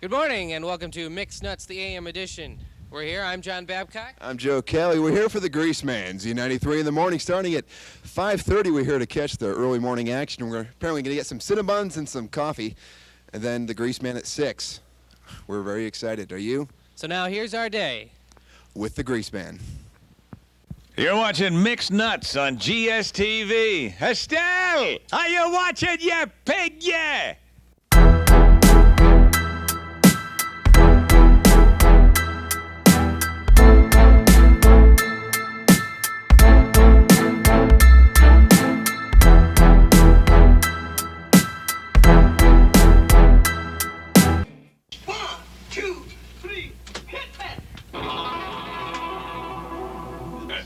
Good morning and welcome to Mixed Nuts, the AM edition. We're here. I'm John Babcock. I'm Joe Kelly. We're here for the Greaseman, Z93 in the morning, starting at 5:30. We're here to catch the early morning action. We're apparently going to get some Cinnabons and some coffee, and then the Greaseman at 6. We're very excited. Are you? So now here's our day with the Greaseman. You're watching Mixed Nuts on GSU-TV. Estelle, are you watching, you pig, yeah?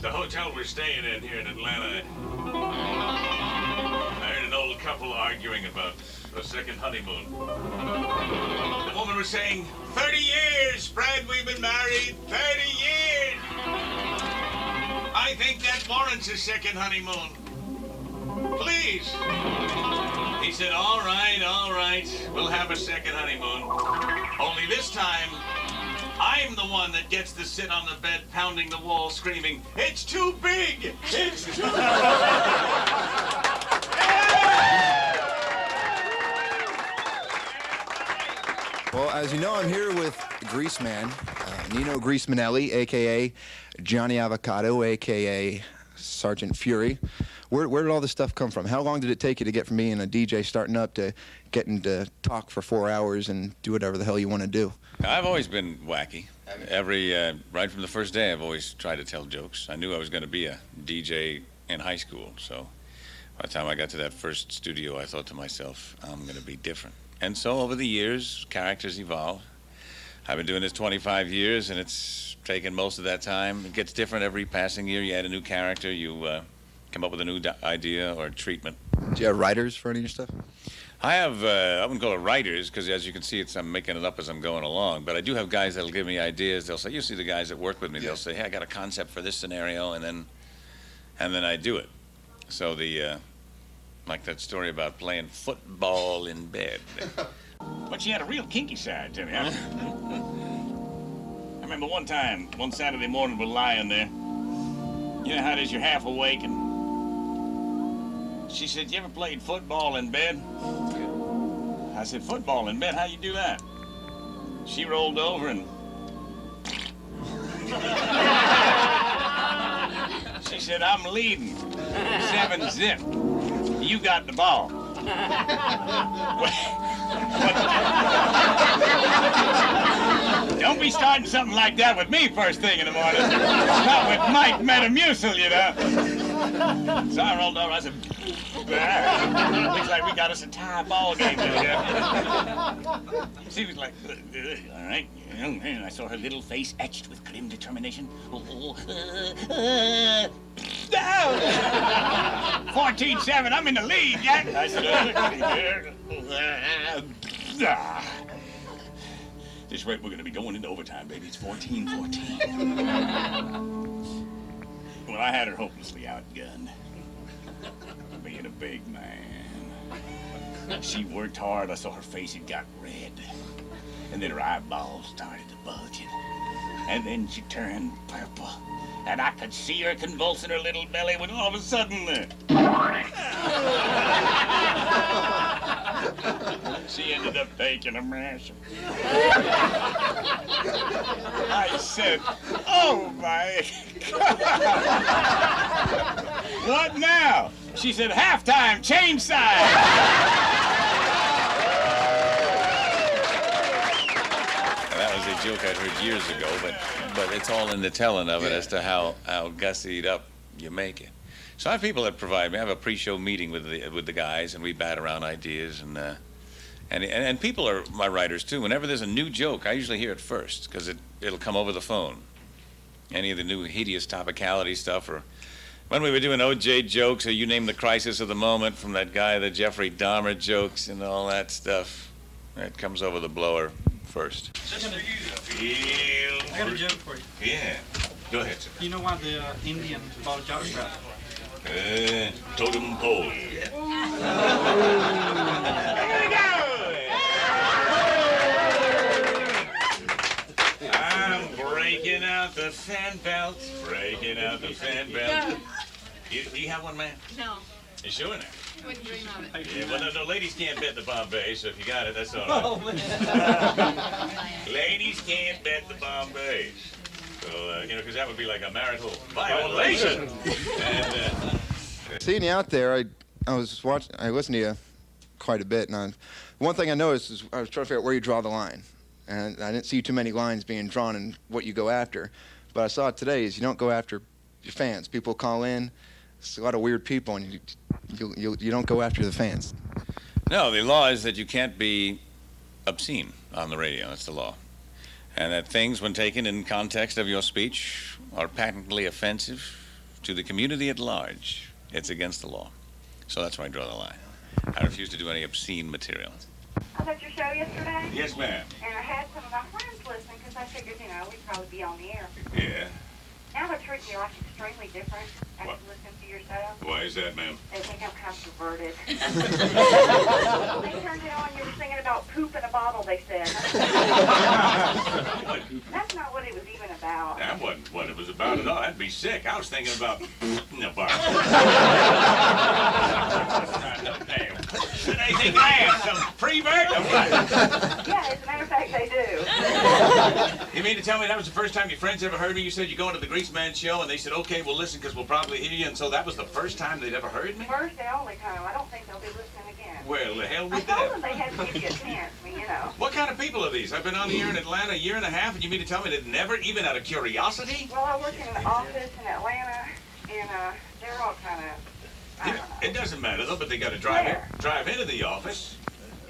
The hotel we're staying in here in Atlanta, I heard an old couple arguing about a second honeymoon. The woman was saying, 30 years, Fred, we've been married, 30 years. I think that warrants a second honeymoon. Please. He said, all right, we'll have a second honeymoon. Only this time, I'm the one that gets to sit on the bed pounding the wall screaming, it's too big! It's too big! Well, as you know, I'm here with Greaseman, Nino Greasemanelli, a.k.a. Johnny Avocado, a.k.a. Sergeant Fury. Where did all this stuff come from? How long did it take you to get from being a DJ starting up to getting to talk for 4 hours and do whatever the hell you want to do? I've always been wacky. Right from the first day, I've always tried to tell jokes. I knew I was going to be a DJ in high school, so by the time I got to that first studio, I thought to myself, I'm going to be different. And so over the years, characters evolve. I've been doing this 25 years, and it's taken most of that time. It gets different every passing year. You add a new character, you come up with a new idea or treatment. Do you have writers for any of your stuff? I have, I wouldn't call it writers, because as you can see, I'm making it up as I'm going along. But I do have guys that'll give me ideas. They'll say, you see the guys that work with me, they'll say, hey, I got a concept for this scenario, and then I do it. So like that story about playing football in bed. But she had a real kinky side to me, huh? I remember one Saturday morning, we're lying there. You know how it is, you're half awake, and she said, you ever played football in bed? I said, football in bed? How you do that? She rolled over and... she said, I'm leading. 7-zip. You got the ball. Don't be starting something like that with me first thing in the morning. Not with Mike Metamucil, you know. So I rolled over, I said, looks like we got us a tie ball game here. She was like, all right. And I saw her little face etched with grim determination. 14-7, I'm in the lead, Jack. I said, this rate, we're going to be going into overtime, baby. It's 14-14. Well, I had her hopelessly outgunned. Being a big man. She worked hard. I saw her face, it got red. And then her eyeballs started to bulging. And then she turned purple. And I could see her convulsing her little belly when all of a sudden... she ended up taking a mash. I said, oh my God. What now? She said, halftime, change side. That was a joke I'd heard years ago, but it's all in the telling of it as to how gussied up you make it. So I have people that provide me. I have a pre-show meeting with the guys, and we bat around ideas, and people are my writers too. Whenever there's a new joke, I usually hear it first because it'll come over the phone. Any of the new hideous topicality stuff, or when we were doing OJ jokes, or you name the crisis of the moment from that guy, the Jeffrey Dahmer jokes and all that stuff, it comes over the blower first. I got a joke for you. Yeah. Go ahead, sir. You know why the Indian bought a jockstrap? Totem pole. Yeah. Here we go! fan belts, breaking out the fan belts. Do you have one, man? No, You sure now? wouldn't dream of it. Yeah, well, no, ladies can't bet the Bombay, so if you got it, that's all right. Ladies can't bet the Bombay. So, because that would be like a marital violation. And, Seeing you out there, I listened to you quite a bit, and one thing I noticed is I was trying to figure out where you draw the line, and I didn't see too many lines being drawn in what you go after, but I saw it today is you don't go after your fans. People call in, it's a lot of weird people, and you don't go after the fans. No, the law is that you can't be obscene on the radio. That's the law. And that things, when taken in context of your speech, are patently offensive to the community at large. It's against the law. So that's where I draw the line. I refuse to do any obscene material. I was at your show yesterday. Yes, ma'am. And I had some of my friends listening because I figured, we'd probably be on the air. Yeah. Now they're treating you like extremely different after What? listening to your show. Why is that, ma'am? They think I'm kind of perverted. They turned it on, you were singing about poop in a bottle, they said. That's not what it was even about. That wasn't what it was about at all. I'd be sick. I was thinking about no bar. Damn. They think I am some prevert or what? Yeah, as a matter of fact, they do. You mean to tell me that was the first time your friends ever heard me? You said you go into the Greaseman show, and they said, okay, we'll listen because we'll probably hear you, and so that was the first time they'd ever heard me? First and only time. I don't think they'll be listening again. Well, the hell I with told that. them they had to give you a chance, What kind of people are these? I've been on the air in Atlanta a year and a half, and you mean to tell me they'd never, even out of curiosity? Well, I work in an office in Atlanta, and they're all kind of, I don't know. It doesn't matter, though, but they got to Where? drive into the office.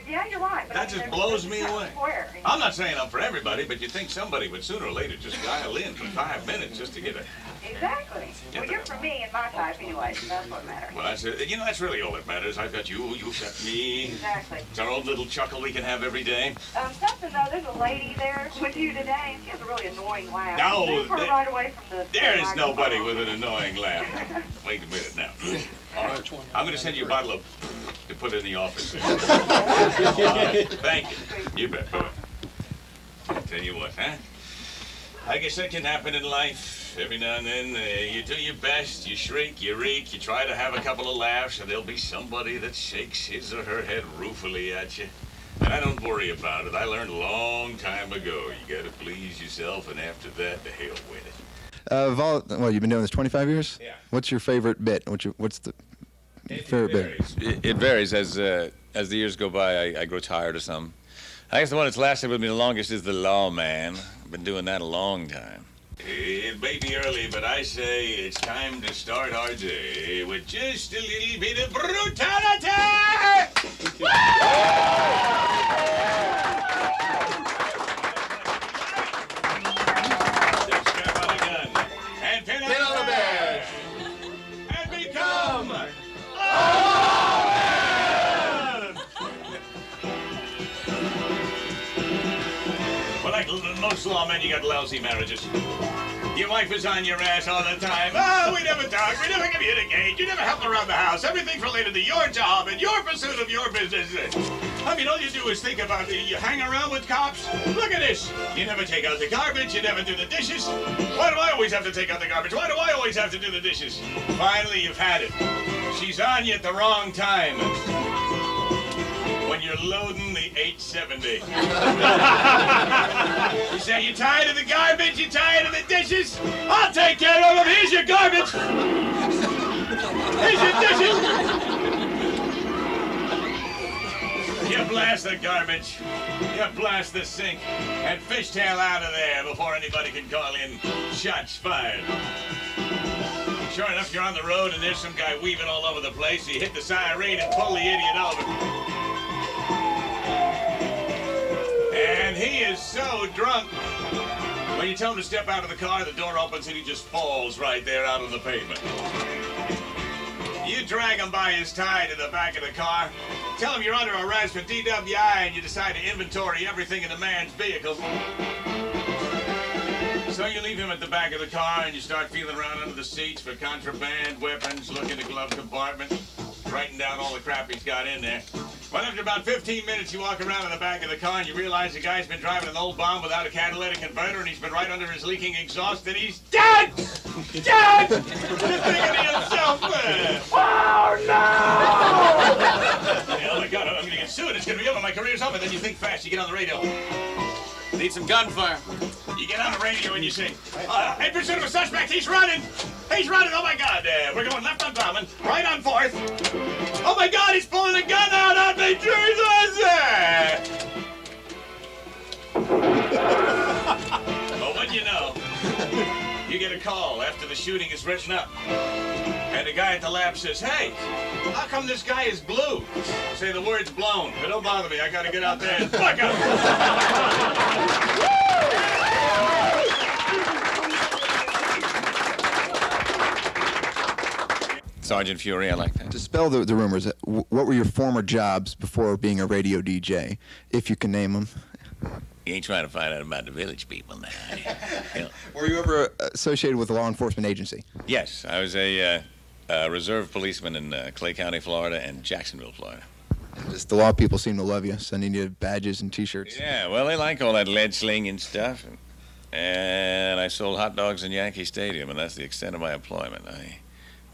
Yeah, you're right. But That just blows me away. Square. I'm not saying I'm for everybody, but you'd think somebody would sooner or later just dial in for 5 minutes just to get a... Exactly. Well, you're for me and my type anyway, so that's what matters. Well, that's really all that matters. I've got you, you've got me. Exactly. It's our own little chuckle we can have every day. Something though, there's a lady there with you today, and she has a really annoying laugh. No, You move her right away from the There is microphone. nobody with an annoying laugh. Wait a minute now. I'm going to send you a bottle of to put in the office. Thank you. You bet, boy. I'll tell you what, huh? I guess that can happen in life. Every now and then, you do your best, you shriek, you reek, you try to have a couple of laughs, and there'll be somebody that shakes his or her head ruefully at you. And I don't worry about it. I learned a long time ago, you gotta please yourself, and after that, the hell with it. Well, you've been doing this 25 years? Yeah. What's your favorite bit? What's the favorite bit? It varies as the years go by. I grow tired of some. I guess the one that's lasted with me the longest is the Lawman. I've been doing that a long time. It may be early, but I say it's time to start our day with just a little bit of brutality! Just strap on a gun and pin on the bear and become a lawman! Well, like most lawmen, you got lousy marriages. Your wife is on your ass all the time. Oh, we never talk, we never communicate, you never help around the house. Everything's related to your job and your pursuit of your business. I mean, all you do is think about you hang around with cops. Look at this. You never take out the garbage, you never do the dishes. Why do I always have to take out the garbage? Why do I always have to do the dishes? Finally, you've had it. She's on you at the wrong time. When you're loading the 870. You say, you tired of the garbage? You tired of the dishes? I'll take care of them. Here's your garbage. Here's your dishes. You blast the garbage. You blast the sink. And fishtail out of there before anybody can call in shots fired. Sure enough, you're on the road and there's some guy weaving all over the place. You hit the siren and pull the idiot over. And he is so drunk. When you tell him to step out of the car, the door opens and he just falls right there out on the pavement. You drag him by his tie to the back of the car, tell him you're under arrest for DWI, and you decide to inventory everything in the man's vehicle. So you leave him at the back of the car and you start feeling around under the seats for contraband, weapons, look in the glove compartment, writing down all the crap he's got in there. Well, after about 15 minutes, you walk around in the back of the car and you realize the guy's been driving an old bomb without a catalytic converter and he's been right under his leaking exhaust and he's dead! Dead! Just thinking to yourself, oh no! Oh my God, I'm gonna get sued. It's gonna be over. My career's over. Then you think fast. You get on the radio. Need some gunfire. You get on the radio and you say, in pursuit of a suspect, he's running! He's running, oh my God, we're going left on Common, right on 4th. Oh my God, he's pulling a gun out on me, Jesus! But what you know, you get a call after the shooting is written up. And the guy at the lab says, hey, how come this guy is blue? Say the word's blown, but don't bother me, I gotta get out there and fuck him! Sergeant Fury, I like that. Dispel the rumors. What were your former jobs before being a radio DJ, if you can name them? You ain't trying to find out about the village people now. You know. Were you ever associated with a law enforcement agency? Yes, I was a reserve policeman in Clay County, Florida, and Jacksonville, Florida. Just the law people seem to love you, sending you badges and T-shirts. Yeah, well, they like all that lead slinging stuff. And I sold hot dogs in Yankee Stadium, and that's the extent of my employment. I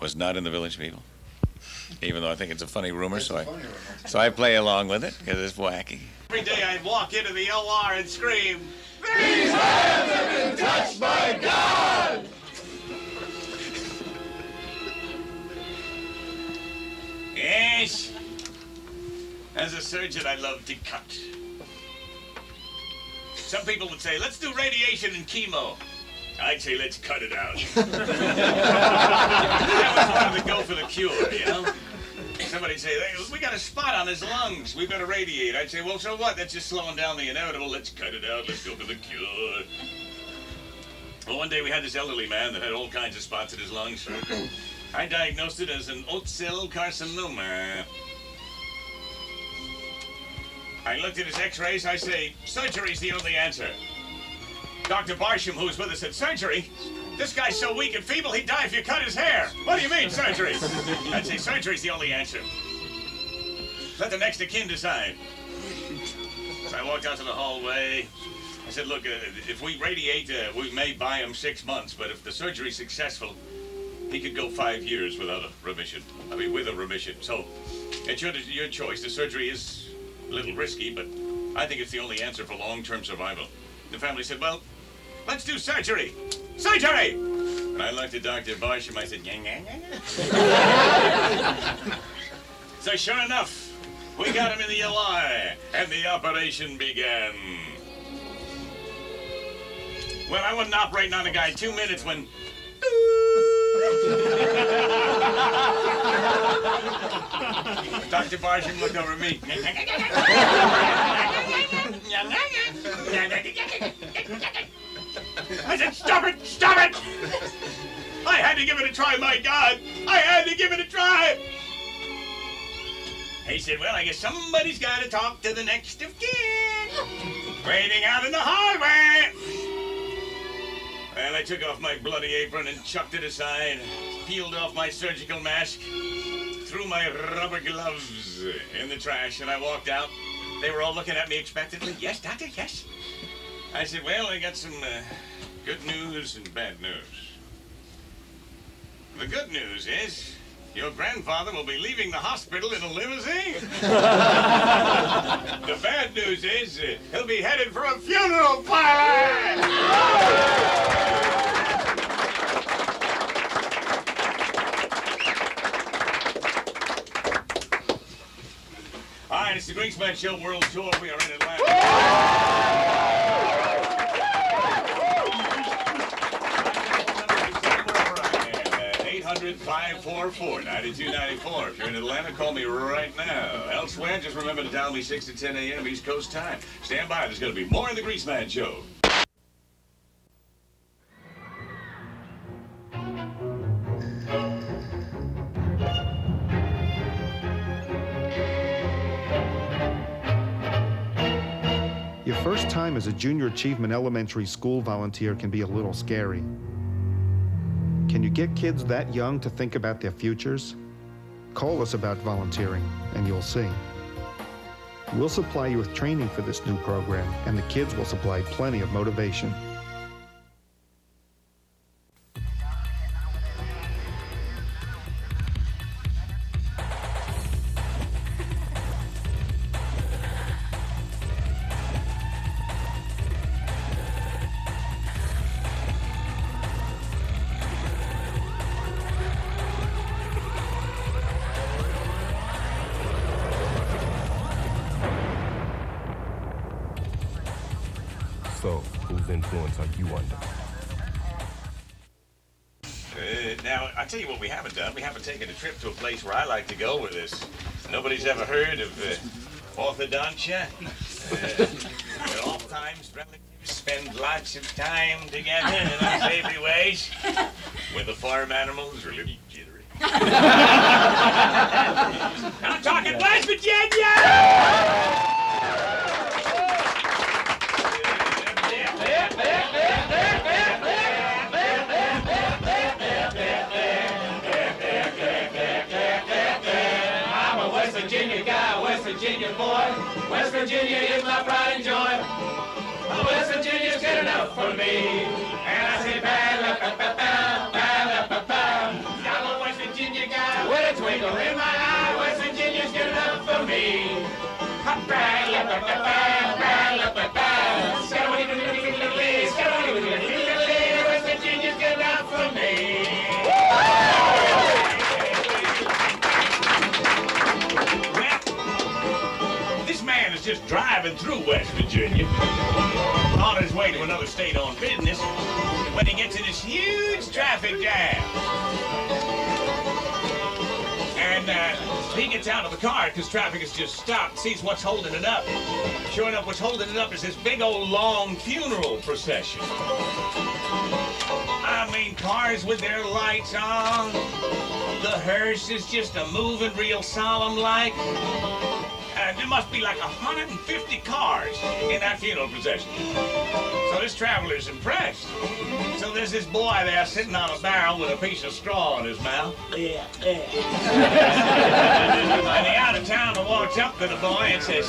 was not in the village people, even though I think it's a funny rumor, so I play along with it because it's wacky. Every day I'd walk into the OR and scream, "These hands have been touched by God!" Yes. As a surgeon, I love to cut. Some people would say, let's do radiation and chemo. I'd say, let's cut it out. I always wanted to go for the cure, you know? Somebody'd say, hey, we got a spot on his lungs. We better radiate. I'd say, well, so what? That's just slowing down the inevitable. Let's cut it out. Let's go for the cure. Well, one day we had this elderly man that had all kinds of spots in his lungs. I diagnosed it as an oat cell carcinoma. I looked at his x-rays. I say, surgery's the only answer. Dr. Barsham, who was with us at surgery, this guy's so weak and feeble, he'd die if you cut his hair. What do you mean, surgery? I'd say surgery's the only answer. Let the next of kin decide. So I walked out to the hallway. I said, look, if we radiate, we may buy him 6 months, but if the surgery's successful, he could go 5 years without a remission. I mean, with a remission. So it's your choice. The surgery is a little risky, but I think it's the only answer for long-term survival. The family said, well, let's do surgery. Surgery! And I looked at Dr. Barsham. I said, So sure enough, we got him in the OR, and the operation began. Well, I wasn't operating on the guy 2 minutes when... Dr. Barsham looked over at me. I said, stop it! Stop it! I had to give it a try, my God! I had to give it a try! He said, well, I guess somebody's got to talk to the next of kin. Waiting out in the hallway. Well, I took off my bloody apron and chucked it aside, peeled off my surgical mask, threw my rubber gloves in the trash, and I walked out. They were all looking at me expectantly. Yes, doctor, yes. I said, well, I got some good news and bad news. The good news is your grandfather will be leaving the hospital in a limousine. The bad news is he'll be headed for a funeral party. All right, it's the Greaseman Show World Tour. We are in Atlanta. 800-544-9294. If you're in Atlanta, call me right now. Elsewhere, just remember to dial me 6 to 10 a.m. East Coast time. Stand by. There's going to be more in the Greaseman Show. Your first time as a junior achievement elementary school volunteer can be a little scary. Can you get kids that young to think about their futures? Call us about volunteering, and you'll see. We'll supply you with training for this new program, and the kids will supply plenty of motivation. So, whose influence are you under? Now, I tell you what we haven't done. We haven't taken a trip to a place where I like to go with this. Nobody's ever heard of orthodontia. At all times, relatives spend lots of time together in unsavory ways. When the farm animals are a little jittery. I'm talking West Virginia! Virginia boy, West Virginia is my pride and joy. Oh, West Virginia's good enough for me. And I say, I'm a West Virginia guy with a twinkle in my eye. West Virginia's good enough for me. West Virginia's good enough for me. Just driving through West Virginia on his way to another state on business when he gets in this huge traffic jam. And he gets out of the car because traffic has just stopped, sees what's holding it up. Sure enough, what's holding it up is this big old long funeral procession. I mean, cars with their lights on. The hearse is just a moving real solemn like. There must be like 150 cars in that funeral procession. So this traveler's impressed. So there's this boy there sitting on a barrel with a piece of straw in his mouth. And the out-of-towner walks up to the boy and says,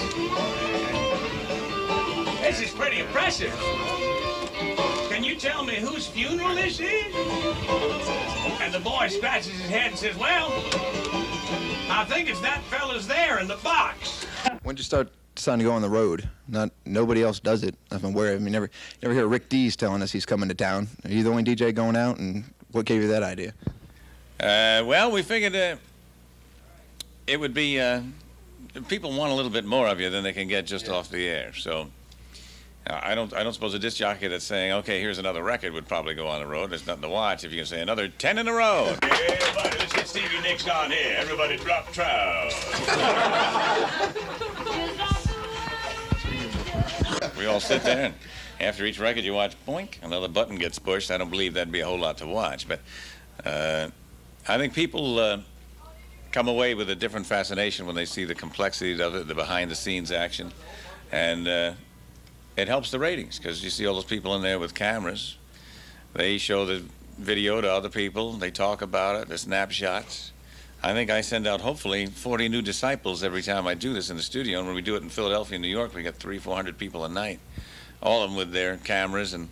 "This is pretty impressive. Can you tell me whose funeral this is?" And the boy scratches his head and says, "Well, I think it's that fella's there in the box." When did you start deciding to go on the road? Nobody else does it. I'm aware of. I mean, never hear Rick Dees telling us he's coming to town. Are you the only DJ going out? And what gave you that idea? Well, we figured it would be people want a little bit more of you than they can get just off the air. So I don't suppose a disc jockey that's saying, "Okay, here's another record," would probably go on the road. There's nothing to watch if you can say another 10 in a row. Everybody, let's get Stevie Nicks on here. Everybody drop trout. We all sit there, and after each record you watch, boink, another button gets pushed. I don't believe that'd be a whole lot to watch, but I think people come away with a different fascination when they see the complexity of it, the behind-the-scenes action, and it helps the ratings, because you see all those people in there with cameras. They show the video to other people. They talk about it. The snapshots. I think I send out, hopefully, 40 new disciples every time I do this in the studio. And when we do it in Philadelphia and New York, we get 300-400 people a night, all of them with their cameras. And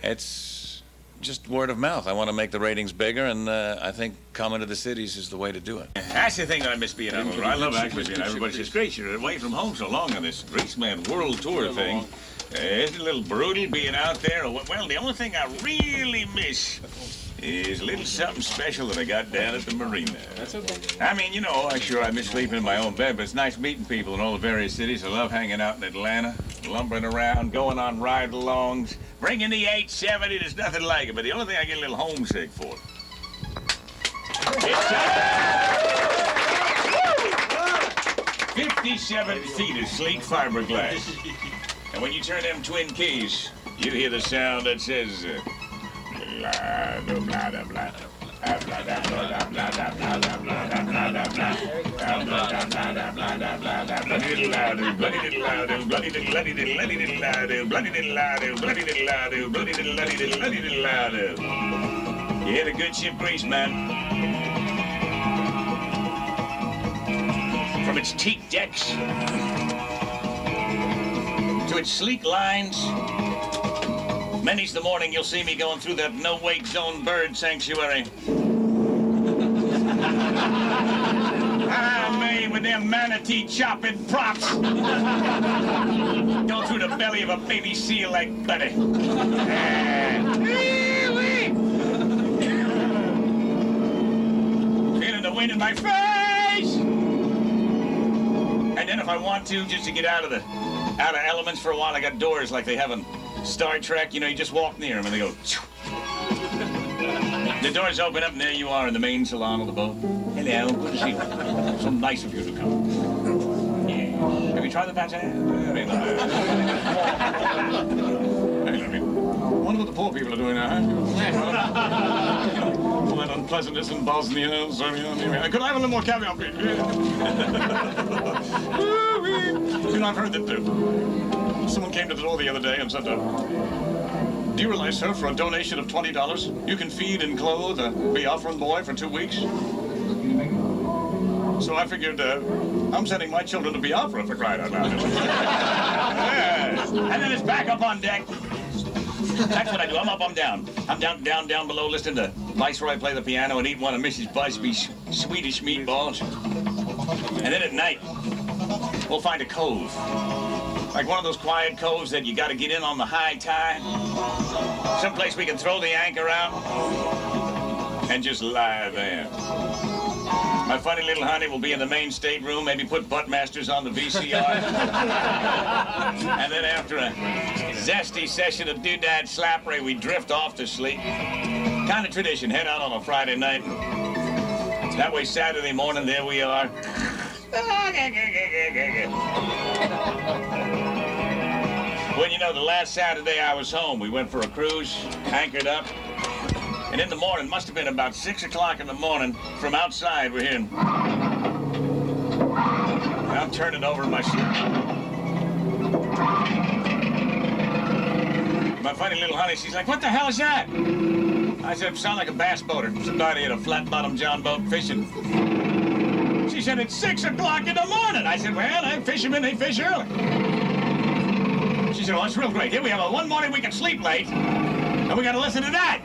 it's just word of mouth. I want to make the ratings bigger, and I think coming to the cities is the way to do it. That's the thing that I miss being on the road. I love actually being everybody says, "Great, you're away from home so long on this Greaseman World Tour thing." It's a little brutal being out there. Well, the only thing I really miss is a little something special that I got down at the marina. That's okay. I mean, you know, I miss sleeping in my own bed, but it's nice meeting people in all the various cities. I love hanging out in Atlanta, lumbering around, going on ride-alongs, bringing the 870. There's nothing like it, but the only thing I get a little homesick for. It's 57 feet of sleek fiberglass. And when you turn them twin keys, you hear the sound that says, blah, blah, blah, blah. You hear the good ship Greaseman from its teak decks. to its sleek lines. Many's the morning you'll see me going through that no-wake zone bird sanctuary. Me with them manatee chopping props. Go through the belly of a baby seal like Buddy. Feeling the wind in my face. And then if I want to, just to get out of elements for a while, I got doors like they have in Star Trek. You know, you just walk near them and they go. The doors open up and there you are in the main salon of the boat. Hello, good to see you. So nice of you to come. Yeah. Have you tried the pate? Very nice. Hey, I wonder what the poor people are doing now, huh? All that unpleasantness in Bosnia and Serbia. Could I have a little more caviar, please? You know, I've heard that someone came to the door the other day and said, do you realize, sir, for a donation of $20, you can feed and clothe a Biafran boy for 2 weeks? So I figured, I'm sending my children to Biafra for crying out loud. Yeah. And then it's back up on deck. That's what I do. I'm up, I'm down. I'm down below listening to Viceroy play the piano and eat one of Mrs. Busby's Swedish meatballs. And then at night, we'll find a cove. Like one of those quiet coves that you got to get in on the high tide. Someplace we can throw the anchor out and just lie there. My funny little honey will be in the main stateroom, maybe put Buttmasters on the VCR. And then after a zesty session of doodad slappery, we drift off to sleep. Kind of tradition, head out on a Friday night. That way Saturday morning, there we are. Well, you know, the last Saturday I was home, we went for a cruise, anchored up. And in the morning, must have been about 6 o'clock in the morning, from outside, we're hearing. I'm turning over in my seat. My funny little honey, she's like, what the hell is that? I said, it sounded like a bass boater. Somebody at a flat-bottom John boat fishing. She said, it's 6 o'clock in the morning. I said, well, I'm fishermen, they fish early. She said, oh, it's real great. Here we have one morning we can sleep late, and we got to listen to that.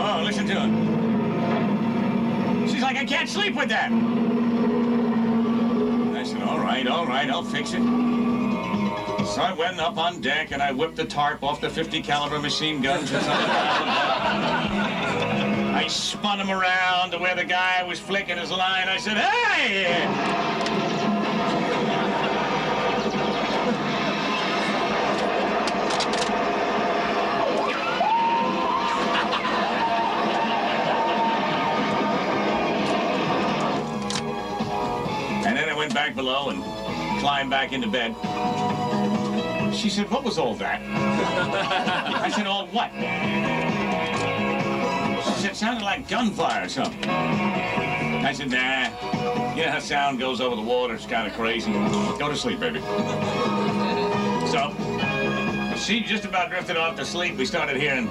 Oh, listen to it. She's like, I can't sleep with that. I said, all right, I'll fix it. So I went up on deck and I whipped the tarp off the 50 caliber machine guns. I spun him around to where the guy was flicking his line. I said, hey! Back below and climbed back into bed. She said, what was all that? I said, all what? She said, it sounded like gunfire or something. I said, nah. You know how sound goes over the water, it's kind of crazy. Go to sleep, baby. So, she just about drifted off to sleep. We started hearing